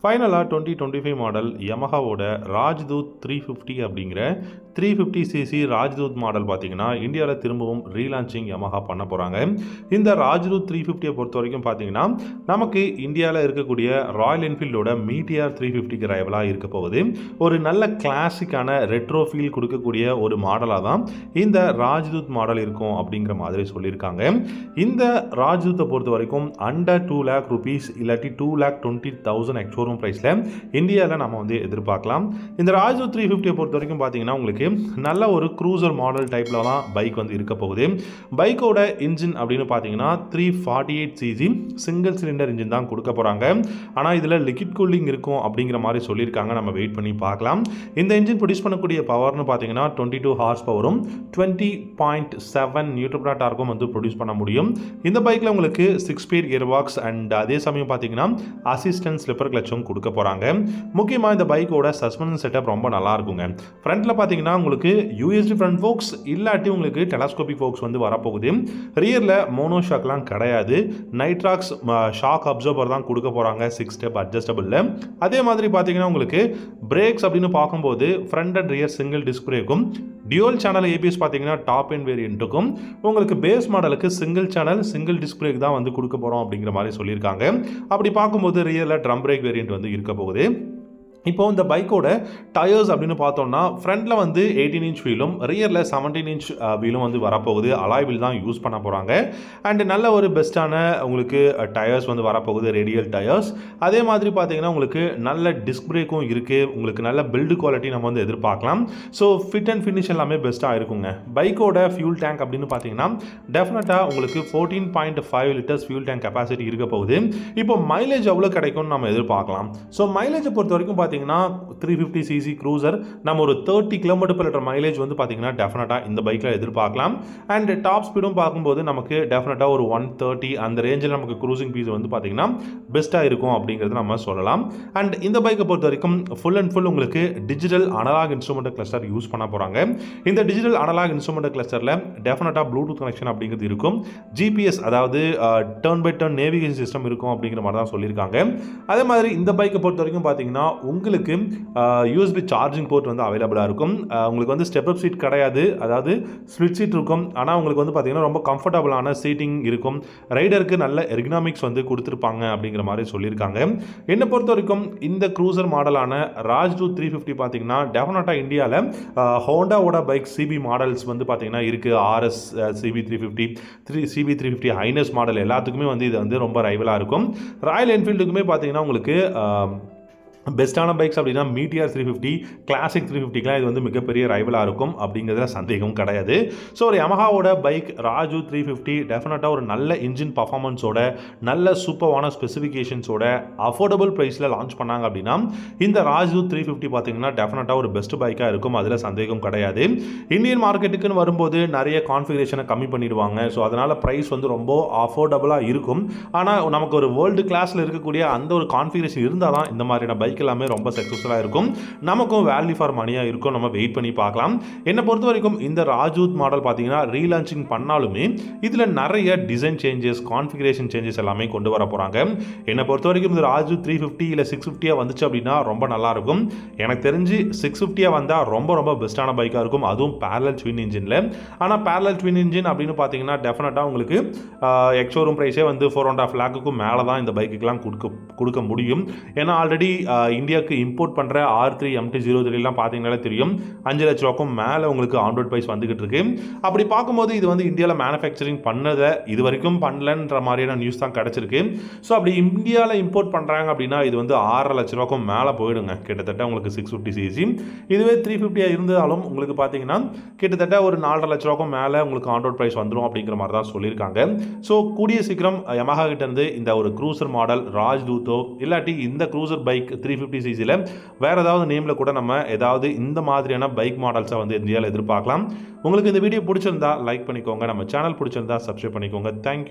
ஃபைனலாக 2025 மாடல் யமஹாவோட ராஜ்தூத் 350 அப்படிங்கிற 350cc Rajdoot model பார்த்தீங்கன்னா இந்தியாவில் திரும்பவும் ரீலான்ச்சிங் யமஹா பண்ண போகிறாங்க. இந்த ராஜ்தூத் 350 பொறுத்த வரைக்கும் பார்த்தீங்கன்னா நமக்கு இந்தியாவில் இருக்கக்கூடிய ராயல் என்ஃபீல்டோட மீட்டியார் 350க்கு ரைவலாக இருக்க போகுது. ஒரு நல்ல கிளாசிக்கான ரெட்ரோ ஃபீல் கொடுக்கக்கூடிய ஒரு மாடலாக தான் இந்த ராஜ்தூத் மாடல் இருக்கும் அப்படிங்கிற மாதிரி சொல்லியிருக்காங்க. இந்த ராஜ்தூத்தை பொறுத்த வரைக்கும் அண்டர் 2 lakh rupees இல்லாட்டி 2,20,000 எக்ஸ்ஷோரூம் ப்ரைஸில் இந்தியாவில் நம்ம வந்து எதிர்பார்க்கலாம். இந்த ராஜ்தூத் 350 பொறுத்த வரைக்கும் பார்த்தீங்கன்னா உங்களுக்கு நல்ல ஒரு க்ரூசர் மாடல் டைப்பில் தான் பைக் வந்து இருக்க போகுது. பைக்கோட இன்ஜின் அப்படின்னு பார்த்தீங்கன்னா 348cc சிங்கிள் சிலிண்டர் இன்ஜின் தான் கொடுக்க போகிறாங்க. ஆனால் இதில் லிக்விட் கூலிங் இருக்கும் அப்படிங்கிற மாதிரி சொல்லியிருக்காங்க. நம்ம வெயிட் பண்ணி பார்க்கலாம். இந்த இன்ஜின் ப்ரொடியூஸ் பண்ணக்கூடிய பவர்னு பார்த்தீங்கன்னா 22 ஹார்ஸ் பவரும் 20.7 நியூட்டன் டார்க்கும் வந்து ப்ரொடியூஸ் பண்ண முடியும். இந்த பைக்கில் உங்களுக்கு 6 ஸ்பீட் கியர் பாக்ஸ் அண்ட் அதே சமயம் பார்த்தீங்கன்னா அசிஸ்டன்ட் ஸ்லிப்பர் கிளச்சும் கொடுக்க போகிறாங்க. முக்கியமாக இந்த பைக்கோட சஸ்பென்ஷன் செட்டப் ரொம்ப நல்லா இருக்குங்க. ஃப்ரண்ட்டில் பார்த்தீங்கன்னா உங்களுக்கு யூஎஸ்டி ஃப்ரண்ட் ஃபோக்ஸ் இல்லாட்டி உங்களுக்கு டெலஸ்கோபிக் ஃபோக்ஸ் வந்து வரப்போகுது. ரியரில் மோனோ ஷாக்லாம் கிடையாது. நைட்ராக்ஸ் ஷாக் அப்சர்வர் தான் கொடுக்க போகிறாங்க 6 ஸ்டெப் அட்ஜஸ்டபிளில். அதே மாதிரி பார்த்தீங்கன்னா உங்களுக்கு பிரேக்ஸ் அப்படின்னு பார்க்கும்போது front and rear single disc பிரேக்கும் டியூவல் சேனல் ஏபிஎஸ் பார்த்தீங்கன்னா டாப் அண்ட் வேரியண்ட்டுக்கும் உங்களுக்கு பேஸ் மாடலுக்கு single channel single disc brake தான் வந்து கொடுக்க போகிறோம் அப்படிங்கிற மாதிரி சொல்லியிருக்காங்க. அப்படி பார்க்கும்போது ரியரில் ட்ரம் பிரேக் வேரியண்ட் வந்து இருக்க போகுது. இப்போ இந்த பைக்கோட டயர்ஸ் அப்படின்னு பார்த்தோம்னா ஃப்ரண்ட்டில் வந்து 18 இன்ச் வீலும் ரியரில் 17 இன்ச் வீலும் வந்து வரப்போகுது. அலாய் வீல் தான் யூஸ் பண்ண போகிறாங்க. அண்ட் நல்ல ஒரு பெஸ்ட்டான உங்களுக்கு டயர்ஸ் வந்து வரப்போகுது, ரேடியல் டயர்ஸ். அதே மாதிரி பார்த்தீங்கன்னா உங்களுக்கு நல்ல டிஸ்க் பிரேக்கும் இருக்குது. உங்களுக்கு நல்ல பில்டு குவாலிட்டி நம்ம வந்து எதிர்பார்க்கலாம். ஸோ ஃபிட் அண்ட் ஃபினிஷ் எல்லாமே பெஸ்ட்டாக இருக்குங்க. பைக்கோட ஃபியூல் டேங்க் அப்படின்னு பார்த்தீங்கன்னா டெஃபினட்டாக உங்களுக்கு 14.5 லிட்டர்ஸ் ஃபியூல் டேங்க் கெப்பாசிட்டி இருக்க போகுது. இப்போ மைலேஜ் எவ்வளோ கிடைக்கும்னு நம்ம எதிர்பார்க்கலாம். ஸோ மைலேஜை பொறுத்த வரைக்கும் பார்த்தீங்கன்னா 350cc க்ரூசர் நம்ம ஒரு 30 km/லிட்டர் மைலேஜ் வந்து பார்த்தீங்கன்னா டெஃபினட்டாக இந்த பைக்கில் எதிர்பார்க்கலாம். அண்ட் டாப் ஸ்பீடும் பார்க்கும்போது நமக்கு டெஃபினட்டாக ஒரு 130 அந்த ரேஞ்சில் நமக்கு க்ரூசிங் பீஸ் வந்து பார்த்தீங்கன்னா பெஸ்ட்டாக இருக்கும் அப்படிங்கிறது நம்ம சொல்லலாம். அண்ட் இந்த பைக்கை பொறுத்த வரைக்கும் ஃபுல் அண்ட் ஃபுல் உங்களுக்கு digital analogue instrument cluster use பண்ண போகிறாங்க. இந்த டிஜிட்டல் அனலாக் இன்ஸ்ட்ருமெண்ட் கிளஸ்டரில் டெஃபினட்டாக ப்ளூடூத் கனெக்ஷன் அப்படிங்கிறது இருக்கும். ஜிபிஎஸ் அதாவது turn by turn navigation system இருக்கும் அப்படிங்கிற மாதிரி தான் சொல்லியிருக்காங்க. அதே மாதிரி இந்த பைக்கை பொறுத்த வரைக்கும் பார்த்தீங்கன்னா உங்களுக்கு யூஎஸ்பி சார்ஜிங் போர்ட் வந்து அவைலபிளாக இருக்கும். உங்களுக்கு வந்து ஸ்டெப் அப் சீட் கிடையாது, அதாவது ஸ்ப்ளிட் சீட் இருக்கும். ஆனால் உங்களுக்கு வந்து பார்த்தீங்கன்னா ரொம்ப கம்ஃபர்டபுளான சீட்டிங் இருக்கும். ரைடருக்கு நல்ல எர்கனாமிக்ஸ் வந்து கொடுத்துருப்பாங்க அப்படிங்கிற மாதிரி சொல்லியிருக்காங்க. என்னை பொறுத்த வரைக்கும் இந்த க்ரூசர் மாடலான ராஜ்தூத் 350 பார்த்தீங்கன்னா டெஃபினட்டாக இந்தியாவில் ஹோண்டாவோட பைக் சிபி மாடல்ஸ் வந்து பார்த்தீங்கன்னா இருக்குது. RS CB 350 CB 350 H'ness model எல்லாத்துக்குமே வந்து இது வந்து ரொம்ப ரைவலாக இருக்கும். ராயல் என்ஃபீல்டுக்குமே பார்த்தீங்கன்னா உங்களுக்கு பெஸ்ட்டான பைக்ஸ் அப்படின்னா மீட்டியார் 350 கிளாசிக் 350க்குலாம் இது வந்து மிகப்பெரிய ரைவலாக இருக்கும் அப்படிங்கிறதுல சந்தேகம் கிடையாது. ஸோ ஒரு யமஹாவோட பைக் ராஜ்தூத் 350 டெஃபினட்டாக ஒரு நல்ல இன்ஜின் பர்ஃபார்மன்ஸோட நல்ல சூப்பரான ஸ்பெசிஃபிகேஷன்ஸோட அஃபோர்டபுள் ப்ரைஸில் லான்ச் பண்ணாங்க அப்படின்னா இந்த ராஜ்தூத் 350 பார்த்தீங்கன்னா டெஃபினட்டாக ஒரு பெஸ்ட் பைக்காக இருக்கும். அதில் சந்தேகம் கிடையாது. இந்தியன் மார்க்கெட்டுக்குன்னு வரும்போது நிறைய கான்ஃபிகரேஷனை கம்மி பண்ணிடுவாங்க. ஸோ அதனால் ப்ரைஸ் வந்து ரொம்ப அஃபோர்டபுளாக இருக்கும். ஆனால் நமக்கு ஒரு வேர்ல்டு கிளாஸில் இருக்கக்கூடிய அந்த ஒரு கான்ஃபிகரேஷன் இருந்தால் தான் இந்த மாதிரியான பைக் எல்லாமே ரொம்ப சக்ஸஸ்ஃபுல்லாக இருக்கும். நமக்கும் வேல்யூ ஃபார் மணியாக இருக்கும். நம்ம வெயிட் பண்ணி பார்க்கலாம். என்னை பொறுத்த வரைக்கும் இந்த ராஜ்தூத் மாடல் பார்த்தீங்கன்னா ரீலான்ச்சிங் பண்ணாலுமே இதில் நிறைய டிசைன் சேஞ்சஸ் கான்ஃபிகரேஷன் சேஞ்சஸ் எல்லாமே கொண்டு வர போகிறாங்க. என்னை பொறுத்த வரைக்கும் இந்த ராஜ்தூத் 350 இல்லை 650 வந்துச்சு அப்படின்னா ரொம்ப நல்லாயிருக்கும். எனக்கு தெரிஞ்சு 650 வந்தால் ரொம்ப ரொம்ப பெஸ்ட்டான பைக்காக இருக்கும். அதுவும் பேரலல் ட்வின் இன்ஜினில். ஆனால் பேரலல் ட்வின் இன்ஜின் அப்படின்னு பார்த்தீங்கன்னா டெஃபினட்டாக உங்களுக்கு எக்ஸ்ஷோரூம் ப்ரைஸே வந்து 4.5 lakhக்கு மேலே தான் இந்த பைக்குக்கெலாம் கொடுக்க முடியும். ஏன்னா ஆல்ரெடி இந்தியாவுக்கு இம்போர்ட் பண்ணுற R3 MT-03 பார்த்தீங்கன்னாலே தெரியும் 5 லட்ச ரூபாய்க்கும் மேலே உங்களுக்கு ஆன்ரோட் ப்ரைஸ் வந்துகிட்டு இருக்கு. அப்படி பார்க்கும்போது இது வந்து இந்தியாவில் மேனுஃபேக்சரிங் பண்ணதை இது வரைக்கும் பண்ணலன்ற மாதிரியான நியூஸ் தான் கிடச்சிருக்கு. ஸோ அப்படி இந்தியாவில் இம்போர்ட் பண்ணுறாங்க அப்படின்னா இது வந்து 6.5 லட்ச ரூபாய்க்கும் மேலே போயிடுங்க. கிட்டத்தட்ட உங்களுக்கு 650cc. இதுவே 350 இருந்தாலும் உங்களுக்கு பார்த்தீங்கன்னா கிட்டத்தட்ட ஒரு 4.5 லட்ச ரூபாய்க்கும் மேலே உங்களுக்கு ஆன்ரோட் ப்ரைஸ் வந்துடும் அப்படிங்கிற மாதிரி தான் சொல்லியிருக்காங்க. ஸோ கூடிய சீக்கிரம் யமஹா கிட்டேருந்து இந்த ஒரு க்ரூசர் மாடல் ராஜ்தூத்தோ இல்லாட்டி இந்த க்ரூசர் பைக் 350cc வேறு ஏதாவது நேமில் கூட நம்ம ஏதாவது இந்த மாதிரியான பைக் மாடல்ஸை வந்து இந்தியாவில் எதிர்பார்க்கலாம். உங்களுக்கு இந்த வீடியோ பிடிச்சிருந்தா லைக் பண்ணிக்கோங்க. நம்ம சேனல் பிடிச்சிருந்தா சப்ஸ்கிரைப் பண்ணிக்கோங்க. தேங்க்யூ.